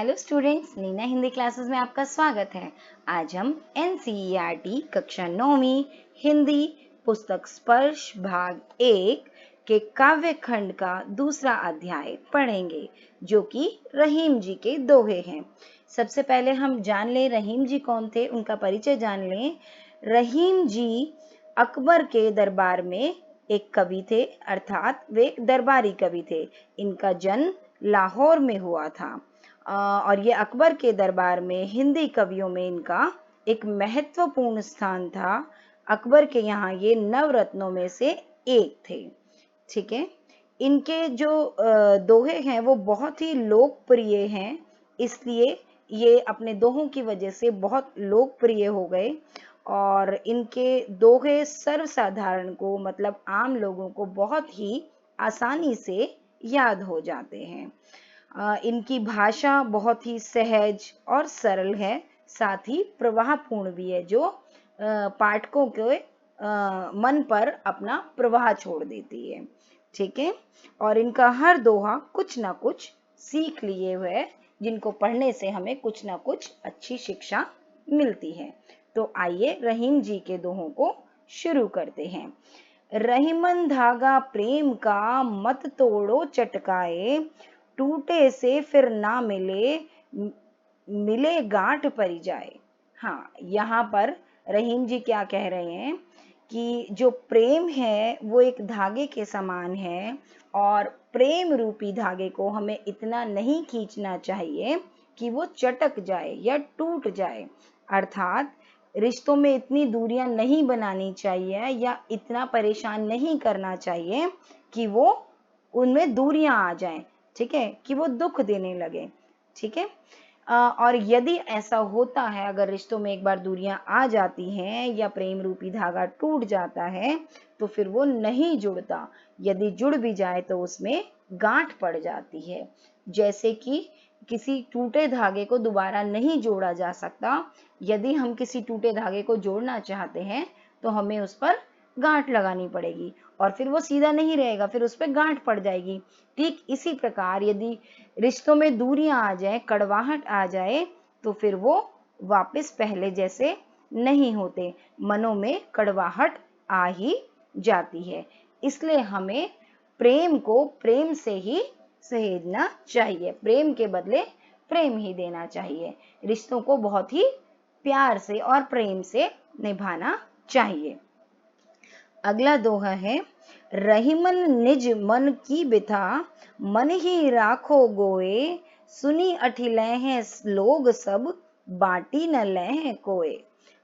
Hello students, Neena Hindi classes में आपका स्वागत है। आज हम एनसीईआरटी कक्षा 9वीं हिंदी पुस्तक स्पर्श भाग 1 के काव्य खंड का दूसरा अध्याय पढ़ेंगे, जो कि रहीम जी के दोहे हैं। सबसे पहले हम जान लें रहीम जी कौन थे, उनका परिचय जान लें। रहीम जी अकबर के दरबार में एक कवि थे, अर्थात वे एक दरबारी कवि थे। इनका जन्म लाहौर में हुआ था और ये अकबर के दरबार में हिंदी कवियों में इनका एक महत्वपूर्ण स्थान था। अकबर के यहाँ ये नवरत्नों में से एक थे। ठीक है, इनके जो दोहे हैं वो बहुत ही लोकप्रिय हैं, इसलिए ये अपने दोहों की वजह से बहुत लोकप्रिय हो गए और इनके दोहे सर्वसाधारण को, मतलब आम लोगों को, बहुत ही आसानी से याद हो जाते हैं। इनकी भाषा बहुत ही सहज और सरल है, साथ ही प्रवाहपूर्ण भी है, जो पाठकों के मन पर अपना प्रवाह छोड़ देती है। ठीक है, और इनका हर दोहा कुछ ना कुछ सीख लिए हुए, जिनको पढ़ने से हमें कुछ ना कुछ अच्छी शिक्षा मिलती है। तो आइए रहीम जी के दोहों को शुरू करते हैं। रहीमन धागा प्रेम का मत तोड़ो चटकाए, टूटे से फिर ना मिले, मिले गांठ परी जाए। हाँ, यहाँ पर रहीम जी क्या कह रहे हैं कि जो प्रेम है वो एक धागे के समान है और प्रेम रूपी धागे को हमें इतना नहीं खींचना चाहिए कि वो चटक जाए या टूट जाए। अर्थात रिश्तों में इतनी दूरियां नहीं बनानी चाहिए या इतना परेशान नहीं करना चाहिए कि वो उनमें दूरियां आ जाएं। ठीक है, कि वो दुख देने लगे। ठीक है, और यदि ऐसा होता है, अगर रिश्तों में एक बार दूरियां आ जाती हैं या प्रेम रूपी धागा टूट जाता है, तो फिर वो नहीं जुड़ता। यदि जुड़ भी जाए तो उसमें गांठ पड़ जाती है। जैसे कि किसी टूटे धागे को दोबारा नहीं जोड़ा जा सकता। यदि हम किसी टूटे धागे को जोड़ना चाहते हैं तो हमें उस पर गांठ लगानी पड़ेगी और फिर वो सीधा नहीं रहेगा, फिर उस पर गांठ पड़ जाएगी। ठीक इसी प्रकार यदि रिश्तों में दूरियां आ जाए, कड़वाहट आ जाए, तो फिर वो वापस पहले जैसे नहीं होते, मनों में कड़वाहट आ ही जाती है। इसलिए हमें प्रेम को प्रेम से ही सहेजना चाहिए, प्रेम के बदले प्रेम ही देना चाहिए। रिश्तों को बहुत ही प्यार से और प्रेम से निभाना चाहिए। अगला दोहा है, रहीमन निज मन की बिथा, मन ही राखो गोए, सुनी अठिले हैं लोग सब, बाटी न ले हैं कोए।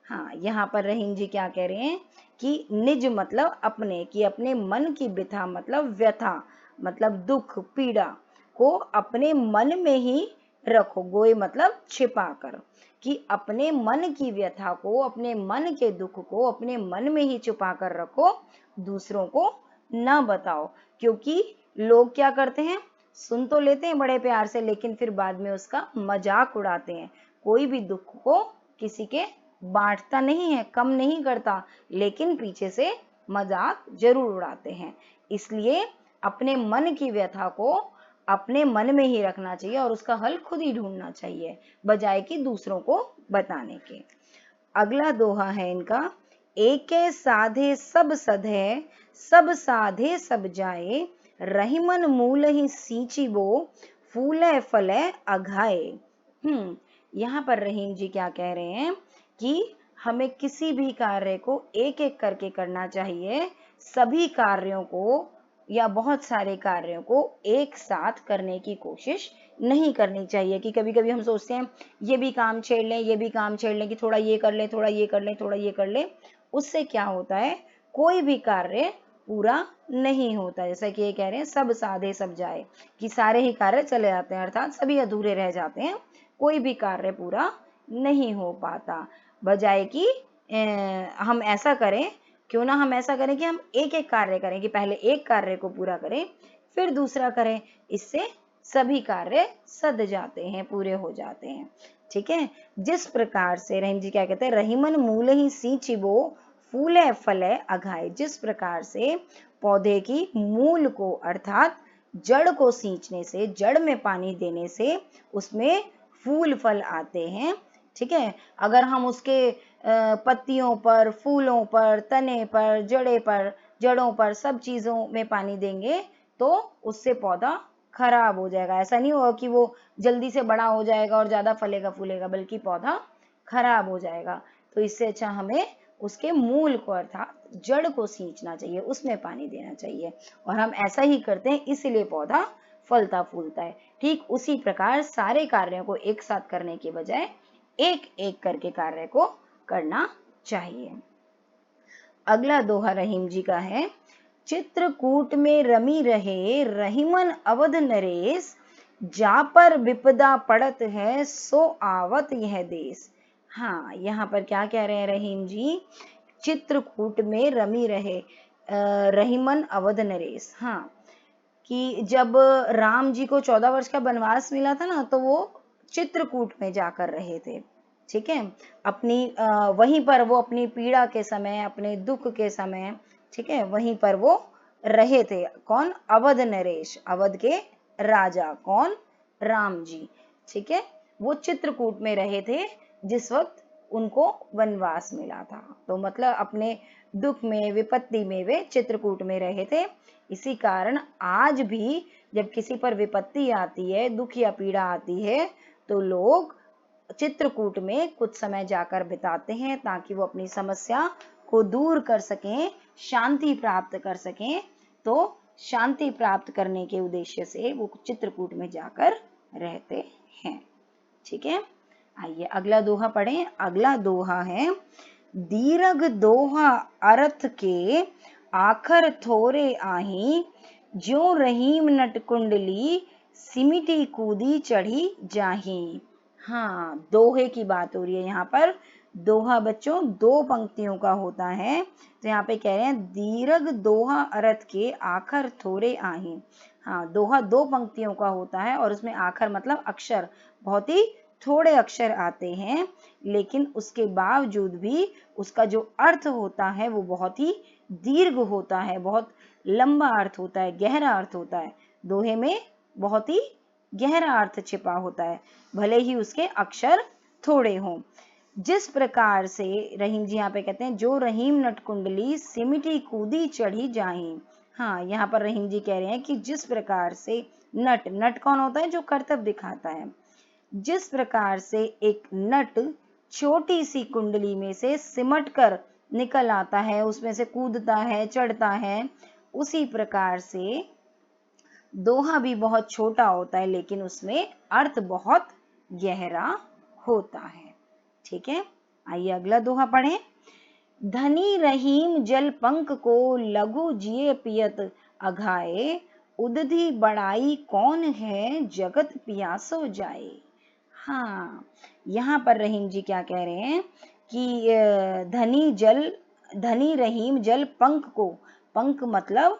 हाँ, यहाँ पर रहीम जी क्या कह रहे हैं कि निज मतलब अपने, कि अपने मन की बिथा मतलब व्यथा, मतलब दुख पीड़ा को अपने मन में ही रखो। गोए मतलब छिपा कर, कि अपने मन की व्यथा को, अपने मन के दुख को अपने मन में ही छुपा कर रखो, दूसरों को न बताओ। क्योंकि लोग क्या करते हैं, सुन तो लेते हैं बड़े प्यार से, लेकिन फिर बाद में उसका मजाक उड़ाते हैं। कोई भी दुख को किसी के बांटता नहीं है, कम नहीं करता, लेकिन पीछे से मजाक जरूर उड़ाते हैं। इसलिए अपने मन की व्यथा को अपने मन में ही रखना चाहिए और उसका हल खुद ही ढूंढना चाहिए, बजाय कि दूसरों को बताने के। अगला दोहा है इनका, एके साधे सब सधे, सब साधे सब जाए, रहीमन मूल ही सींची बो, फूले फले अघाए। यहाँ पर रहीम जी क्या कह रहे हैं कि हमें किसी भी कार्य को एक एक करके करना चाहिए। सभी कार्यों को या बहुत सारे कार्यों को एक साथ करने की कोशिश नहीं करनी चाहिए। कि कभी कभी हम सोचते हैं ये भी काम छेड़ लें, ये भी काम छेड़ लें, कि थोड़ा ये कर लें, थोड़ा ये कर लें, थोड़ा ये कर लें। उससे क्या होता है, कोई भी कार्य पूरा नहीं होता। जैसा कि ये कह रहे हैं सब साधे सब जाए, कि सारे ही कार्य चले जाते हैं, अर्थात सभी अधूरे रह जाते हैं, कोई भी कार्य पूरा नहीं हो पाता। बजाय कि हम ऐसा करें, क्यों ना हम ऐसा करें कि हम एक एक कार्य करें, कि पहले एक कार्य को पूरा करें फिर दूसरा करें। इससे सभी कार्य सध जाते हैं, पूरे हो जाते हैं। ठीक है, जिस प्रकार से रहीम जी क्या कहते हैं, रहीमन मूल ही सींचिबो, फूले फले अघाए। जिस प्रकार से पौधे की मूल को, अर्थात जड़ को सींचने से, जड़ में पानी देने से उसमें फूल फल आते हैं, ठीक है, अगर हम उसके पत्तियों पर, फूलों पर, तने पर, जड़ों पर सब चीजों में पानी देंगे तो उससे पौधा खराब हो जाएगा। ऐसा नहीं होगा कि वो जल्दी से बड़ा हो जाएगा और ज्यादा फलेगा फूलेगा, बल्कि पौधा खराब हो जाएगा। तो इससे अच्छा हमें उसके मूल को अर्थात जड़ को सींचना चाहिए, उसमें पानी देना चाहिए, और हम ऐसा ही करते हैं, इसीलिए पौधा फलता फूलता है। ठीक उसी प्रकार सारे कार्यों को एक साथ करने के बजाय एक एक करके कार्य को करना चाहिए। अगला दोहा रहीम जी का है, चित्रकूट में रमी रहे रहीमन अवध नरेश, जा पर विपदा पड़त है सो आवत यह देश। हाँ, यहाँ पर क्या कह रहे हैं रहीम जी, चित्रकूट में रमी रहे रहीमन अवध नरेश। हाँ, कि जब राम जी को 14 वर्ष का वनवास मिला था ना, तो वो चित्रकूट में जाकर रहे थे, ठीक है, अपनी वहीं पर वो अपनी पीड़ा के समय, अपने दुख के समय, ठीक है, वहीं पर वो रहे थे। कौन? अवध नरेश, अवध के राजा, कौन? राम जी, ठीक है, वो चित्रकूट में रहे थे जिस वक्त उनको वनवास मिला था। तो मतलब अपने दुख में, विपत्ति में वे चित्रकूट में रहे थे। इसी कारण आज भी जब किसी पर विपत्ति आती है, दुख या पीड़ा आती है, तो लोग चित्रकूट में कुछ समय जाकर बिताते हैं ताकि वो अपनी समस्या को दूर कर सकें, शांति प्राप्त कर सकें। तो शांति प्राप्त करने के उद्देश्य से वो चित्रकूट में जाकर रहते हैं, ठीक है। आइए अगला दोहा पढ़ें। अगला दोहा है, दीर्घ दोहा अर्थ के आखर थोरे आही, ज्यो रहीम नट कुंडली सिमिटी कूदी चढ़ी जाही। हाँ, दोहे की बात हो रही है यहाँ पर। दोहा बच्चों 2 पंक्तियों का होता है। तो यहाँ पे कह रहे हैं, दीर्घ दोहा अर्थ के आखर थोरे आही। हाँ, दोहा 2 पंक्तियों का होता है और उसमें आखर मतलब अक्षर, बहुत ही थोड़े अक्षर आते हैं, लेकिन उसके बावजूद भी उसका जो अर्थ होता है वो बहुत ही दीर्घ होता है, बहुत लंबा अर्थ होता है, गहरा अर्थ होता है। दोहे में बहुत ही गहरा अर्थ छिपा होता है, भले ही उसके अक्षर थोड़े हों। जिस प्रकार से रहीम जी यहाँ पे कहते हैं, जो रहीम नटकुंडली सिमटी कूदी चढ़ी जाही। हाँ, यहाँ पर रहीम जी कह रहे हैं कि जिस प्रकार से नट कौन होता है? जो कर्तव्य दिखाता है। जिस प्रकार से एक नट छोटी सी कुंडली में से सिमट कर निकल आता है, उसमें से कूदता है, चढ़ता है, उसी प्रकार से दोहा भी बहुत छोटा होता है लेकिन उसमें अर्थ बहुत गहरा होता है, ठीक है। आइए अगला दोहा पढ़ें। धनी रहीम जल पंख को लघु जिए पियत अघाए, उदधि बड़ाई कौन है जगत पियासो जाए। हाँ, यहाँ पर रहीम जी क्या कह रहे हैं कि धनी रहीम जल पंख को, पंख मतलब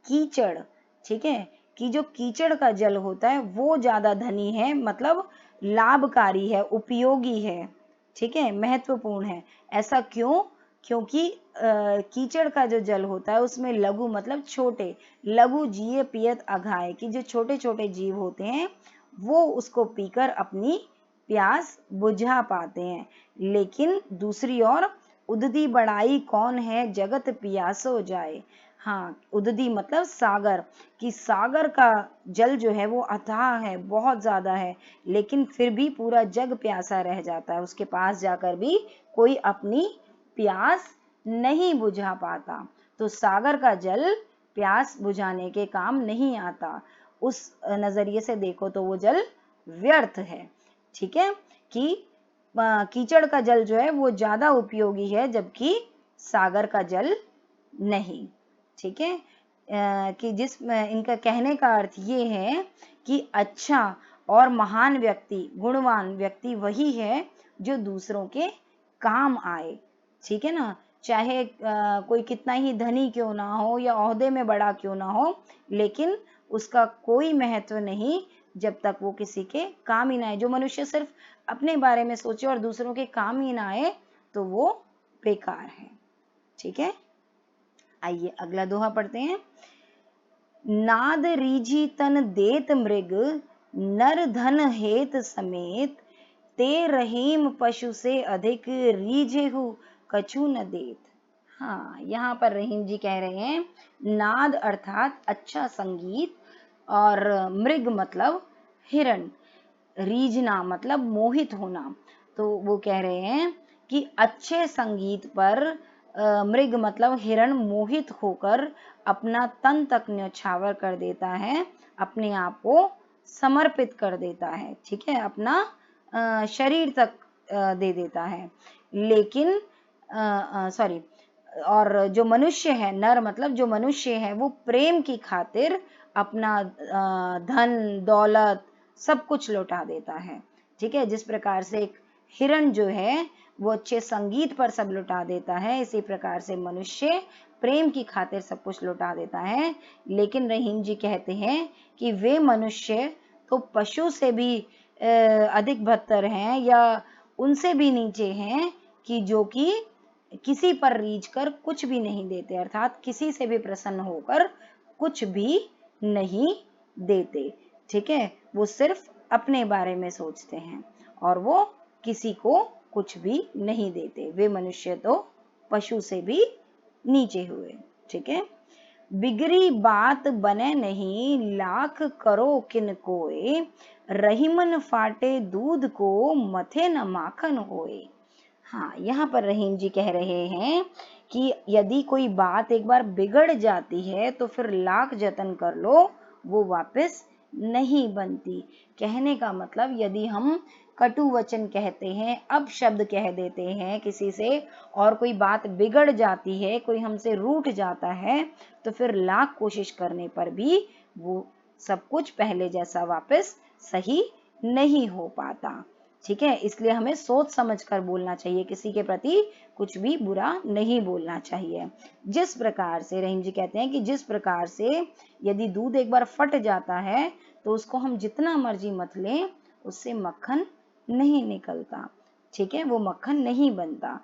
कीचड़, ठीक है, कि जो कीचड़ का जल होता है वो ज्यादा धनी है, मतलब लाभकारी है, उपयोगी है, ठीक है, महत्वपूर्ण है। ऐसा क्यों? क्योंकि कीचड़ का जो जल होता है उसमें लघु मतलब छोटे, लघु जिए पियत अघाए, कि जो छोटे छोटे जीव होते हैं वो उसको पीकर अपनी प्यास बुझा पाते हैं। लेकिन दूसरी ओर उदधि बढ़ाई कौन है जगत पियासो जाए। हाँ, उदधि मतलब सागर, कि सागर का जल जो है वो अथाह है, बहुत ज्यादा है, लेकिन फिर भी पूरा जग प्यासा रह जाता है, उसके पास जाकर भी कोई अपनी प्यास नहीं बुझा पाता। तो सागर का जल प्यास बुझाने के काम नहीं आता। उस नजरिए से देखो तो वो जल व्यर्थ है, ठीक है, कि कीचड़ का जल जो है वो ज्यादा उपयोगी है जबकि सागर का जल नहीं, ठीक है। कि इनका कहने का अर्थ ये है कि अच्छा और महान व्यक्ति, गुणवान व्यक्ति वही है जो दूसरों के काम आए, ठीक है ना। चाहे कोई कितना ही धनी क्यों ना हो या ओहदे में बड़ा क्यों ना हो, लेकिन उसका कोई महत्व नहीं जब तक वो किसी के काम ही ना आए। जो मनुष्य सिर्फ अपने बारे में सोचे और दूसरों के काम ही ना आए तो वो बेकार है, ठीक है। आइए अगला दोहा पढ़ते हैं। नाद रीझी तन देत मृग, नर धन हेत समेत, ते रहीम पशु से अधिक रीझेहु कछु न देत। हाँ, यहाँ पर रहीम जी कह रहे हैं नाद अर्थात अच्छा संगीत, और मृग मतलब हिरण, रीझना मतलब मोहित होना। तो वो कह रहे हैं कि अच्छे संगीत पर मृग मतलब हिरण मोहित होकर अपना तन तक न्यौछावर कर देता है, अपने आप को समर्पित कर देता है, ठीक है, अपना शरीर तक दे देता है। लेकिन सॉरी, और जो मनुष्य है, नर मतलब जो मनुष्य है, वो प्रेम की खातिर अपना धन दौलत सब कुछ लौटा देता है, ठीक है। जिस प्रकार से एक हिरण जो है वो अच्छे संगीत पर सब लौटा देता है, इसी प्रकार से मनुष्य प्रेम की खातिर सब कुछ लौटा देता है। लेकिन रहीम जी कहते हैं कि वे मनुष्य तो पशु से भी अधिक बदतर हैं, या उनसे भी नीचे हैं, कि जो कि किसी पर रीझ कर कुछ भी नहीं देते, अर्थात किसी से भी प्रसन्न होकर कुछ भी नहीं देते, ठीक है। वो सिर्फ अपने बारे में सोचते हैं और वो किसी को कुछ भी नहीं देते। वे मनुष्य तो पशु से भी नीचे हुए, ठीक है। बिगड़ी बात बने नहीं लाख करो किन कोय, रहीमन फाटे दूध को मथे न माखन होए। हाँ, यहाँ पर रहीम जी कह रहे हैं कि यदि कोई बात एक बार बिगड़ जाती है तो फिर लाख जतन कर लो वो वापस नहीं बनती। कहने का मतलब यदि हम कटु वचन कहते हैं, अपशब्द कह देते हैं किसी से, और कोई बात बिगड़ जाती है, कोई हमसे रूठ जाता है, तो फिर लाख कोशिश करने पर भी वो सब कुछ पहले जैसा वापस सही नहीं हो पाता, ठीक है। इसलिए हमें सोच समझ कर बोलना चाहिए, किसी के प्रति कुछ भी बुरा नहीं बोलना चाहिए। जिस प्रकार से रहीम जी कहते हैं कि जिस प्रकार से यदि दूध एक बार फट जाता है तो उसको हम जितना मर्जी मथ लें, उससे मक्खन नहीं निकलता, ठीक है, वो मक्खन नहीं बनता।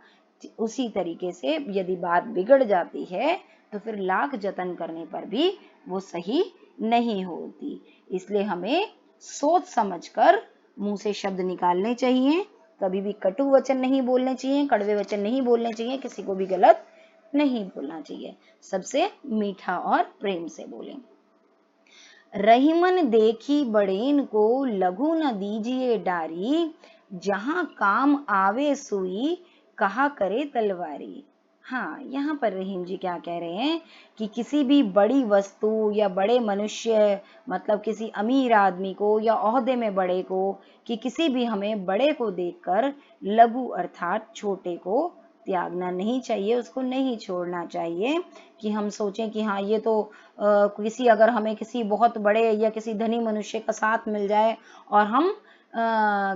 उसी तरीके से यदि बात बिगड़ जाती है तो फिर लाख जतन करने पर भी वो सही नहीं होती। इसलिए हमें सोच समझकर मुंह से शब्द निकालने चाहिए, कभी भी कटु वचन नहीं बोलने चाहिए, कड़वे वचन नहीं बोलने चाहिए, किसी को भी गलत नहीं बोलना चाहिए, सबसे मीठा और प्रेम से बोलें। रहीमन देखी बड़ेन को लघु न दीजिए डारी, जहां काम आवे सुई कहा करे तलवारी। हाँ, यहाँ पर रहीम जी क्या कह रहे हैं कि किसी भी बड़ी वस्तु या बड़े मनुष्य मतलब किसी अमीर आदमी को या ओहदे में बड़े को, कि किसी भी हमें बड़े को देखकर लघु अर्थात छोटे को त्यागना नहीं चाहिए, उसको नहीं छोड़ना चाहिए। कि हम सोचें कि हाँ ये तो किसी अगर हमें किसी बहुत बड़े या किसी धनी मनुष्य का साथ मिल जाए और हम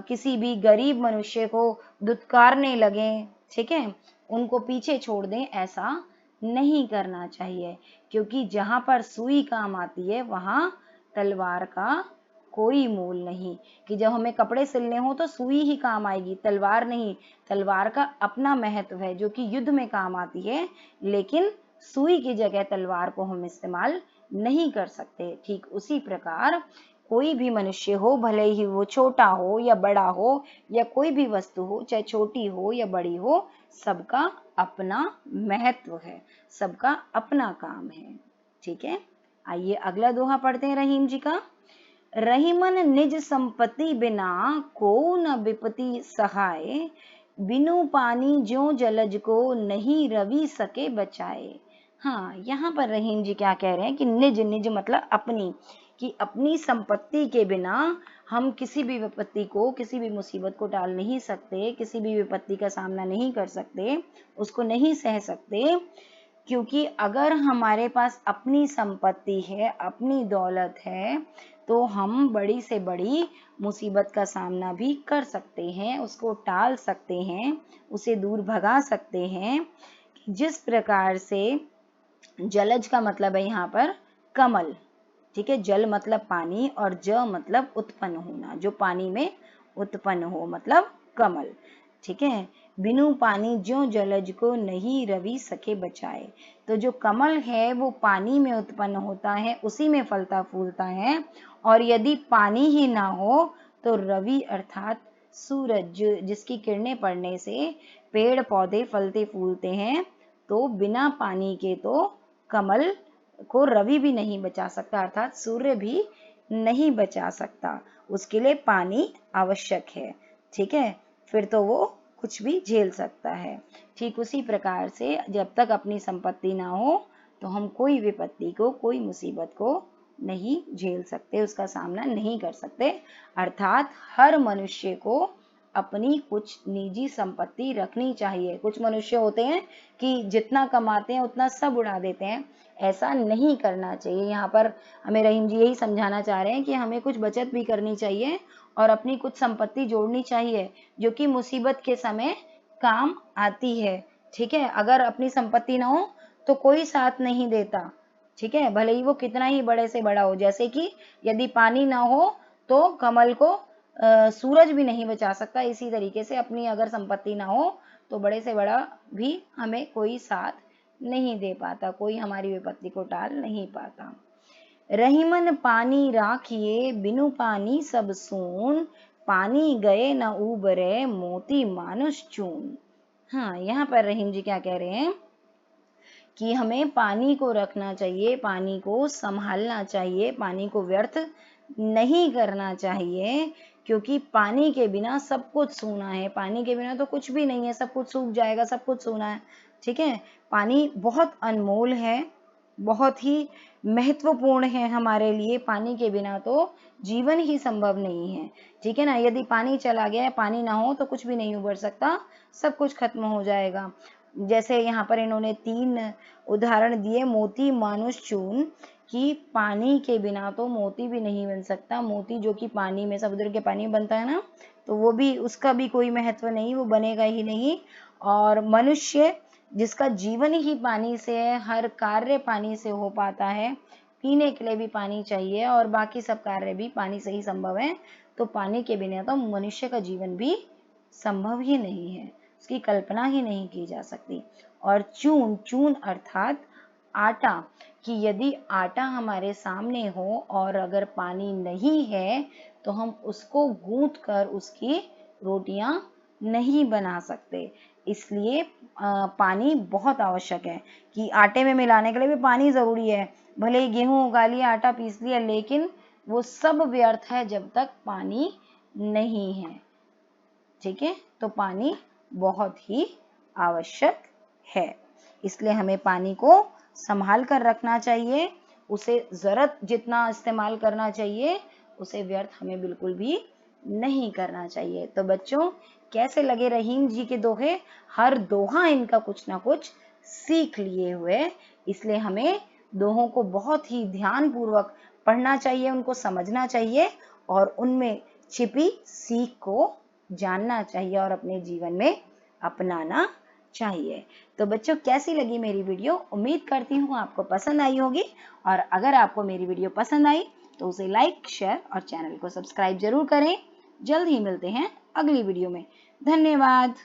किसी भी गरीब मनुष्य को दुत्कारने लगें, ठीक है, उनको पीछे छोड़ दें, ऐसा नहीं करना चाहिए। क्योंकि जहां पर सुई काम आती है वहां तलवार का कोई मोल नहीं। कि जब हमें कपड़े सिलने हो तो सुई ही काम आएगी, तलवार नहीं। तलवार का अपना महत्व है जो कि युद्ध में काम आती है, लेकिन सुई की जगह तलवार को हम इस्तेमाल नहीं कर सकते। ठीक उसी प्रकार कोई भी मनुष्य हो, भले ही वो छोटा हो या बड़ा हो, या कोई भी वस्तु हो, चाहे छोटी हो या बड़ी हो, सबका अपना महत्व है, सबका अपना काम है, ठीक है। आइए अगला दोहा पढ़ते हैं रहीम जी का। रहीमन निज संपत्ति बिना को न विपत्ति सहाय, बिनु पानी ज्यों जलज को नहीं रवि सके बचाए। हाँ, यहाँ पर रहीम जी क्या कह रहे हैं कि निज, निज मतलब अपनी, कि अपनी संपत्ति के बिना हम किसी भी विपत्ति को, किसी भी मुसीबत को टाल नहीं सकते, किसी भी विपत्ति का सामना नहीं कर सकते, उसको नहीं सह सकते। क्योंकि अगर हमारे पास अपनी संपत्ति है, अपनी दौलत है, तो हम बड़ी से बड़ी मुसीबत का सामना भी कर सकते हैं, उसको टाल सकते हैं, उसे दूर भगा सकते हैं। जिस प्रकार से जलज का मतलब है यहाँ पर कमल, ठीक है, जल मतलब पानी और ज मतलब उत्पन्न होना, जो पानी में उत्पन्न हो मतलब कमल, ठीक है। बिनु पानी ज्यों जलज को नहीं रवि सके बचाए। तो जो कमल है वो पानी में उत्पन्न होता है, उसी में फलता फूलता है, और यदि पानी ही ना हो तो रवि अर्थात सूरज जिसकी किरणें पड़ने से पेड़ पौधे फलते फूलते हैं, तो बिना पानी के तो कमल को रवि भी नहीं बचा सकता, अर्थात सूर्य भी नहीं बचा सकता। उसके लिए पानी आवश्यक है। ठीक है, फिर तो वो कुछ भी झेल सकता है। ठीक उसी प्रकार से जब तक अपनी संपत्ति ना हो तो हम कोई विपत्ति को, कोई मुसीबत को नहीं झेल सकते, उसका सामना नहीं कर सकते। अर्थात हर मनुष्य को अपनी कुछ निजी संपत्ति रखनी चाहिए। कुछ मनुष्य होते हैं कि जितना कमाते हैं उतना सब उड़ा देते हैं, ऐसा नहीं करना चाहिए। यहाँ पर हमें रहीम जी यही समझाना चाह रहे हैं कि हमें कुछ बचत भी करनी चाहिए और अपनी कुछ संपत्ति जोड़नी चाहिए जो कि मुसीबत के समय काम आती है। ठीक है, अगर अपनी संपत्ति ना हो तो कोई साथ नहीं देता। ठीक है, भले ही वो कितना ही बड़े से बड़ा हो। जैसे कि यदि पानी ना हो तो कमल को सूरज भी नहीं बचा सकता, इसी तरीके से अपनी अगर संपत्ति ना हो तो बड़े से बड़ा भी हमें कोई साथ नहीं दे पाता, कोई हमारी विपत्ति को टाल नहीं पाता। रहीमन पानी राखिए बिनु पानी सब सून, पानी गए न उबरे मोती मानुष चून। हाँ, यहाँ पर रहीम जी क्या कह रहे हैं कि हमें पानी को रखना चाहिए, पानी को संभालना चाहिए, पानी को व्यर्थ नहीं करना चाहिए, क्योंकि पानी के बिना सब कुछ सूना है। पानी के बिना तो कुछ भी नहीं है, सब कुछ सूख जाएगा, सब कुछ सूना है। ठीक है, पानी बहुत अनमोल है, बहुत ही महत्वपूर्ण है हमारे लिए। पानी के बिना तो जीवन ही संभव नहीं है। ठीक है ना, यदि पानी चला गया है, पानी ना हो तो कुछ भी नहीं उबर सकता, सब कुछ खत्म हो जाएगा। जैसे यहाँ पर इन्होंने 3 उदाहरण दिए, मोती मानुष चून, कि पानी के बिना तो मोती भी नहीं बन सकता। मोती जो कि पानी में, समुद्र के पानी में बनता है ना, तो वो भी, उसका भी कोई महत्व नहीं, वो बनेगा ही नहीं। और मनुष्य जिसका जीवन ही पानी से है, हर कार्य पानी से हो पाता है, पीने के लिए भी पानी चाहिए और बाकी सब कार्य भी पानी से ही संभव है। तो पानी के बिना तो मनुष्य का जीवन भी संभव ही नहीं है, उसकी कल्पना ही नहीं की जा सकती। और चून, चून अर्थात आटा, कि यदि आटा हमारे सामने हो और अगर पानी नहीं है तो हम उसको गूंथ कर उसकी रोटियां नहीं बना सकते। इसलिए पानी बहुत आवश्यक है, कि आटे में मिलाने के लिए भी पानी जरूरी है। भले ही गेहूं उगा लिया, आटा पीस लिया, लेकिन वो सब व्यर्थ है जब तक पानी नहीं है। ठीक है, तो पानी बहुत ही आवश्यक है, इसलिए हमें पानी को संभाल कर रखना चाहिए, उसे जरूरत जितना इस्तेमाल करना चाहिए, उसे व्यर्थ हमें बिल्कुल भी नहीं करना चाहिए। तो बच्चों, कैसे लगे रहीम जी के दोहे? हर दोहा इनका कुछ ना कुछ सीख लिए हुए, इसलिए हमें दोहों को बहुत ही ध्यान पूर्वक पढ़ना चाहिए, उनको समझना चाहिए और उनमें छिपी सीख को जानना चाहिए और अपने जीवन में अपनाना चाहिए। तो बच्चों, कैसी लगी मेरी वीडियो? उम्मीद करती हूँ आपको पसंद आई होगी, और अगर आपको मेरी वीडियो पसंद आई तो उसे लाइक, शेयर और चैनल को सब्सक्राइब जरूर करें। जल्द ही मिलते हैं अगली वीडियो में। धन्यवाद।